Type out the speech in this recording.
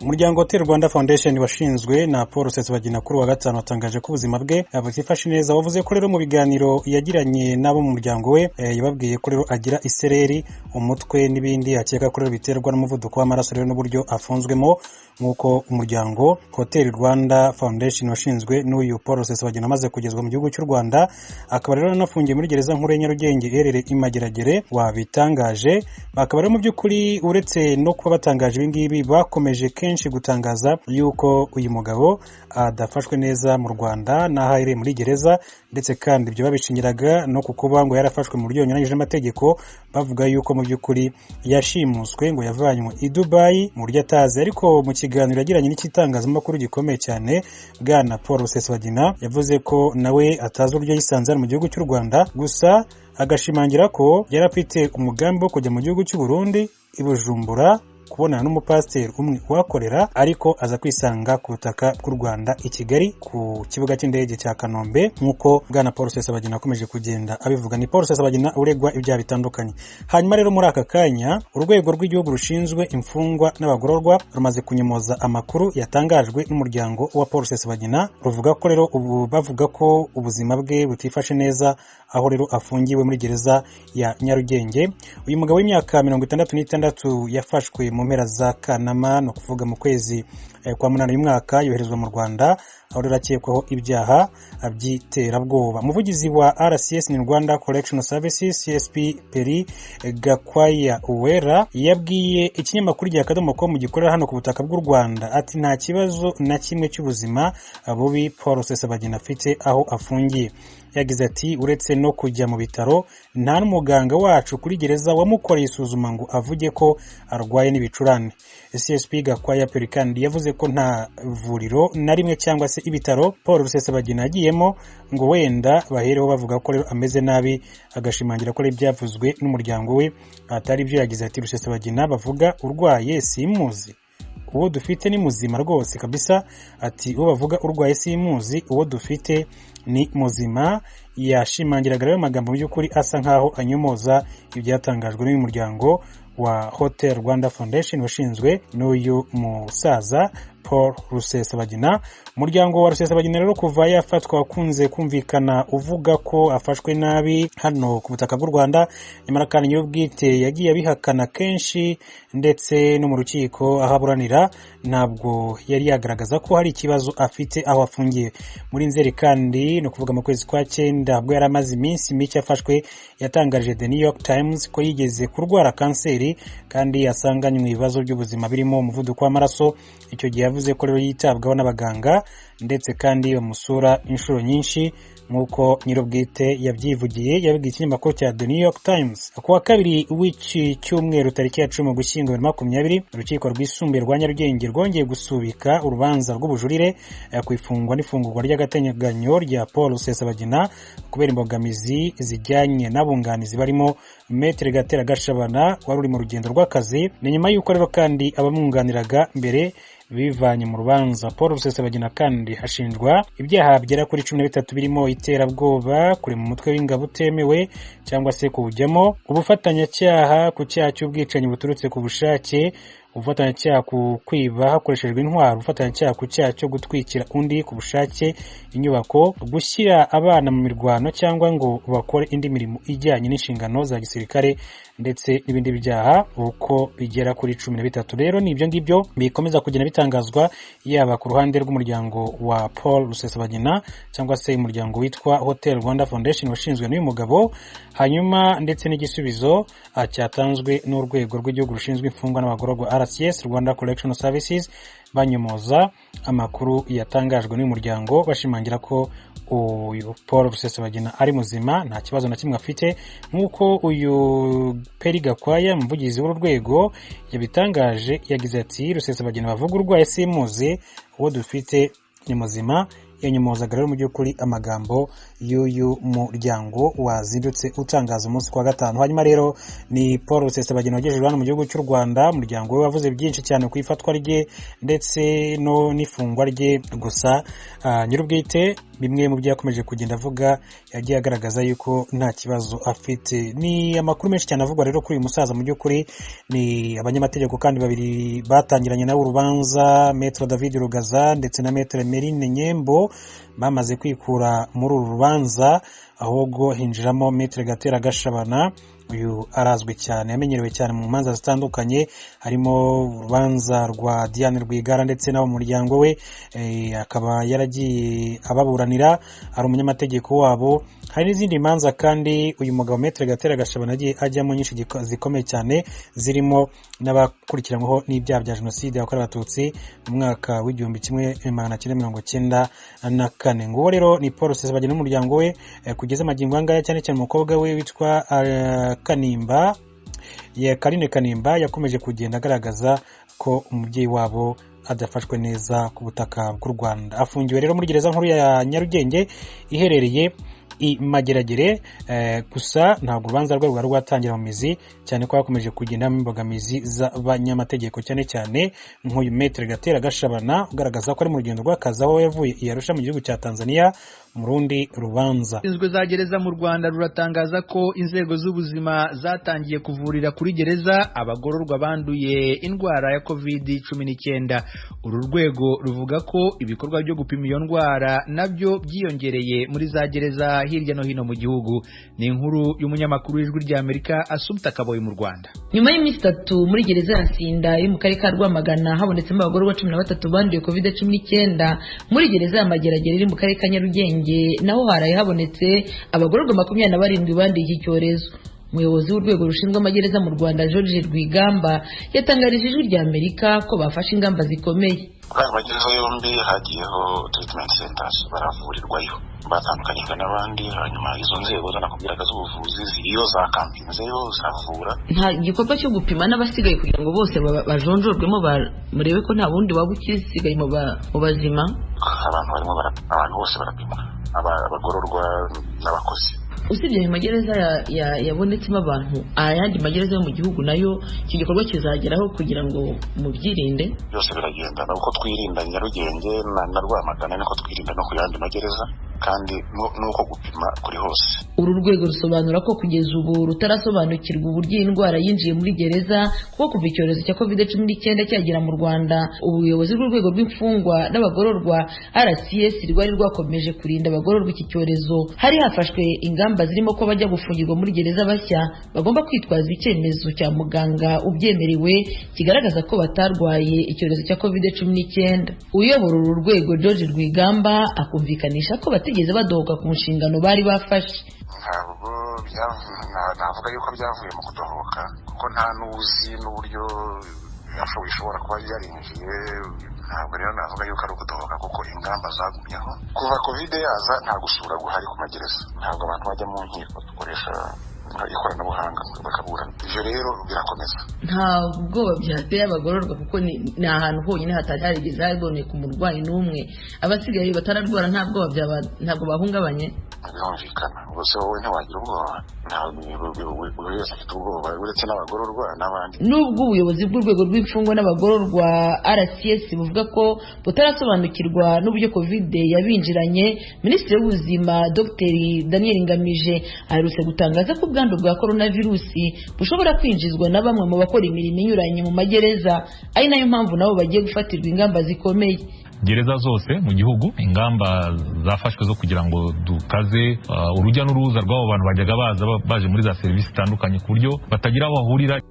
Umuryango Hotel Rwanda Foundation washinzwe na Paul Rusesabagina kuri wa gatanu watangaje ko ubuzima bwe butifashe neza. Wavuze ko rero mu biganiro yagiranye n'abo mu muryango we yababwiye ko rero agira isereri, umutwe n'ibindi, akeka ko rero biterwa n'umuvuduko w'amaraso rero n'uburyo afunzwemo, nk'uko umuryango Hotel Rwanda Foundation washinzwe n'uyu Paul Rusesabagina amaze kugezwa mu gihugu cy'u Rwanda, akaba rero anafungiye muri gereza nkuru ya Nyarugenge iherereye i Mageragere wabitangaje. Bakaba rero mu by'ukuri uretse no kuba batangaje ibi ngibi, bakomeje kenshi gutangaza yuko uyu mugabo adafashwe neza mu Rwanda n'aho ahereye muri gereza, ndetse kandi ibyo babishingiraga no kukuba ngo yarafashwe mu buryo bunyuranyije n'amategeko, bavuga yuko mu by'ukuri yashimuswe, ngo yavanywe i Dubai mu buryo atazi. Ariko mu kiganiro yagiranye n'ikitangazamakuru gikomeye cyane, bwana Paul Rusesabagina yavuze ko nawe atazi uburyo yisanze mu gihugu cy'u Rwanda, gusa agashimangira ko yari afite umugambi wo kujya mu gihugu cy'u Burundi i Bujumbura kubonana n'umupasiteri umwe uhakorera, ariko aza kwisanga ku butaka bw'u Rwanda i Kigali ku kibuga cy'indege cya Kanombe, nk'uko bwana Paul Rusesabagina akomeje kugenda abivuga. Ni Paul Rusesabagina uregwa ibyaha bitandukanye. Hanyuma rero muri aka kanya urwego rw'igihugu rushinzwe imfungwa n'abagororwa rumaze kunyomoza amakuru yatangajwe n'umuryango wa Paul Rusesabagina, ruvuga ko rero bavuga ko ubuzima bwe butifashe neza, aho rero afungiwe muri gereza ya Nyarugenge. Uyu mugabo w'imyaka 66 yafashwe mu mpera za Kanama, no kuvuga mu kwezi kwa munani uyu mwaka, yoherezwa mu Rwanda, aho rero akekwaho ibyaha by'iterabwoba. Umuvugizi wa RCS ni Rwanda Correctional Services CSP Peri Gakwaya Uwera yabwiye ikinyamakuru cya Akadomo.com gikorera hano ku butaka bw'u Rwanda ati nta kibazo na kimwe cy'ubuzima bubi Paul Rusesabagina afite aho afungiye. Yagize ati uretse no kujya mu bitaro, nta n'umuganga wacu kuri gereza wamukoreye isuzuma ngo avuge ko arwaye n'ibicurane. CSP Gakwaya Peri kandi yavuze ko nta vuriro na rimwe cyangwa se ibitaro Paul Rusesabagina yagiyemo ngo wenda bahereho bavuga ko rero ameze nabi, agashimangira ko byavuzwe n'umuryango we atari byo. Yagize ati Rusesabagina bavuga urwaye simuzi, uwo dufite ni muzima rwose kabisa. Ati uwo bavuga urwaye simuzi, uwo dufite ni muzima. Yashimangiraga rero amagambo mu by'ukuri asa nkaho anyomoza ibyatangajwe n'uyu muryango wa Hotel Rwanda Foundation washinzwe n'uyu musaza Paul Rusesabagina. Umuryango wa Rusesabagina rero kuva yafatwa wakunze kumvikana uvuga ko afashwe nabi hano ku butaka bw'u Rwanda, nyamara kandi nyir'ubwite yagiye abihakana kenshi, ndetse no mu rukiko aho aburanira ntabwo yari yagaragaza ko hari ikibazo afite aho afungiye. Muri Nzeri kandi no kuvuga mu kwezi kwa 9 ubwo yari amaze iminsi mike afashwe, yatangaje The New York Times ko yigeze kurwara kanseri kandi yasanganywe ibibazo by'ubuzima birimo umuvuduko w'amaraso. Icyo gihe yavuze ko rero yitabwaho n'abaganga, ndetse kandi bamusura inshuro nyinshi, nk'uko nyir'ubwite yabyivugiye. Yabwiye ikinyamakuru cya The New York Times ku wa kabiri w'iki cyumweru tariki ya 10 Ugushyingo 2020, urukiko rwisumbuye rwa Nyarugenge rwongeye gusubika urubanza rw'ubujurire ku ifungwa n'ifungurwa ry'agateganyo rya Paul Rusesabagina kubera imbogamizi zijyanye n'abunganizi barimo Maître Gatera Gashabana wari uri mu rugendo rw'akazi. Ni nyuma y'uko rero kandi abamwunganiraga mbere bivanye mu rubanza. Paul Rusesabagina kandi hashinjwa ibyaha bigera kuri 13 birimo iterabwoba, kuri mu mutwe w'ingabo utemewe cyangwa se kuwujyamo, ubufatanyacyaha ku cyaha cy'ubwicanyi buturutse ku bushake, ubufatanyacyaha ku kwiba hakoreshejwe intwaro, ubufatanyacyaha ku cyaha cyo gutwikira undi ku bushake inyubako, gushyira abana mu mirwano cyangwa ngo bakore indi mirimo ijyanye n'inshingano za gisirikare, ndetse n'ibindi byaha uko bigera kuri 13. Rero ni ibyo ngibyo bikomeza kugenda bitangazwa yaba ku ruhande rw'umuryango wa Paul Rusesabagina cyangwa se umuryango witwa Hotel Rwanda Foundation washinzwe n'uyu mugabo, hanyuma ndetse n'igisubizo cyatanzwe n'urwego rw'igihugu rushinzwe imfungwa n'abagororwa RCS Rwanda Correctional Services, banyomoza amakuru yatangajwe n'uyu muryango bashimangira ko uyu Paul Rusesabagina ari muzima, nta kibazo na kimwe afite, nk'uko uyu Peri Gakwaya umuvugizi w'uru rwego yabitangaje. Yagize ati Rusesabagina bavuga urwaye simuzi, uwo dufite ni muzima. yanyomozaga rero mu by'ukuri amagambo y'uyu muryango wazindutse utangaza umunsi kwa gatanu. Hanyuma rero ni Paul Rusesabagina wagejejwe hano mu gihugu cy'u Rwanda. Umuryango we wavuze byinshi cyane ku ifatwa rye ndetse no n'ifungwa rye, gusa nyir'ubwite bimwe mu byo yakomeje kugenda avuga yagiye agaragaza yuko nta kibazo afite. Ni amakuru menshi cyane avugwa rero kuri uyu musaza. Mu by'ukuri ni abanyamategeko kandi babiri batangiranye nawe urubanza, Maître David Rugaza ndetse na Maître Merine Nyembo, bamaze kwikura muri uru rubanza, ahubwo hinjiramo Maître Gatera Gashabana. Uyu arazwi cyane, yamenyerewe cyane mu manza zitandukanye, harimo urubanza rwa Diane Rwigara ndetse n'abo muryango we, akaba yaragiye ababuranira, ari umunyamategeko wabo. Hari n'izindi manza kandi uyu mugabo Maître Gatera Gashabana agiye ajyamo nyinshi zikomeye cyane, zirimo n'abakurikiranyweho n'ibyaha bya jenoside yakorewe abatutsi mu mwaka w'igihumbi kimwe 1994. Nguwo rero ni Paul Rusesabagina n'umuryango we kugeza magingo angaya, cyane cyane umukobwa we witwa Kanimba, Karine Kanimba, yakomeje kugenda agaragaza ko umubyeyi wabo adafashwe neza ku butaka bw'u Rwanda. Afungiwe rero muri gereza nkuru ya Nyarugenge iherereye i Mageragere, gusa ntabwo urubanza rwe rwari rwatangira mu mizi, cyane ko hakomeje kugendamo imbogamizi z'abanyamategeko, cyane cyane nk'uyu Maître Gatera Gashabana ugaragaza ko ari mu rugendo rw'akazi aho yavuye i Arusha mu gihugu cya Tanzania mu rundi rubanza. Inzego za gereza mu Rwanda ruratangaza ko inzego z'ubuzima zatangiye kuvurira kuri gereza abagororwa banduye indwara ya COVID-19. Uru rwego ruvuga ko ibikorwa byo gupima iyo ndwara nabyo byiyongereye muri za gereza hirya no hino mu gihugu. Ni inkuru y'umunyamakuru w'Ijwi ry'Amerika Assumpta Kaboyi mu Rwanda. Nyuma y'iminsi 3 muri gereza ya Nsinda iri mu karere ka Rwamagana habonetsemo abagororwa 13 banduye COVID-19, muri gereza ya Mageragere iri mu karere ka Nyarugenge naho haraye habonetse abagororwa 27 banduye iki cyorezo. Umuyobozi w'urwego rushinzwe amagereza mu Rwanda George Rwigamba yatangarije Ijwi ry'Amerika ko bafashe ingamba zikomeye. Amagereza yombi hagiyeho treatment centers baravurirwayo batandukanyijwe n'abandi. Hanyuma izo nzego zanakubwiraga z'ubuvuzi ziriyo zakampinzeyo zavura. Nta gikorwa cyo gupima n'abasigaye kugira ngo bose bajonjorwemo murebe ko nta bundi waba ukisigaye mu bazima. Abantu bose barapimwa, abagororwa n'abakozi. Usibye mu magereza yabonetsemo abantu, ayandi magereza yo mu gihugu nayo iki gikorwa kizageraho kugira ngo mubyirinde. Byose biragenda uko twirinda Nyarugenge na Rwamagana niko twirinda no ku yandi magereza, kandi nuko gupima kuri hose. Uru rwego rusobanura ko kugeza ubu rutarasobanukirwa uburyo indwara yinjiye muri gereza, kuko kuva icyorezo cya COVID-19 cyagera mu Rwanda ubuyobozi bw'urwego rw'imfungwa n'abagororwa RCS rwari rwakomeje kurinda abagororwa iki cyorezo. Hari hafashwe ingamba zirimo ko bajya gufungirwa muri gereza bashya bagomba kwitwaza icyemezo cya muganga ubyemerewe kigaragaza ko batarwaye icyorezo cya COVID-19. Uyobora uru rwego George Rwigamba akumvikanisha ko batigeze badohoka ku nshingano bari bafashe. Ntabwo navuga yuko byavuye mu kudohoka, kuko nta n'uzi n'uburyo bishobora kuba yarinjiye. Ntabwo rero navuga yuko ari ukudohoka, kuko ingamba zagumyeho kuva COVID yaza. Nta gusura guhari ku magereza, ntabwo abantu bajya mu nkiko, dukoresha ikoranabuhanga bakaburana. Ivyo rero birakomeza. Nta bwoba byateye abagororwa, kuko ni ahantu honyine hatarigeze haboneka umurwayi n'umwe. Abasigaye batararwara nta bwoba ntabwo bahungabanye. Birumvikana, ubwo wowe ntiwagira ubwoba. Buri wese afite ubwoba, uretse n'abagororwa n'abandi. Nubwo ubuyobozi bw'urwego rw'imfungwa n'abagororwa RCS buvuga ko butarasobanukirwa n'uburyo COVID yabinjiranye, Minisitiri w'Ubuzima Dr Daniel Ngamije aherutse gutangaza ko ubwandu bwa coronavirusi bushobora kwinjizwa na bamwe mu bakora imirimo inyuranye mu magereza, ari nayo mpamvu nabo bagiye gufatirwa ingamba zikomeye. Gereza zose mu gihugu ingamba zafashwe zo kugira ngo dukaze urujya n'uruza rw'abo bantu bajyaga baje muri za serivisi zitandukanye ku buryo batagira aho bahurira.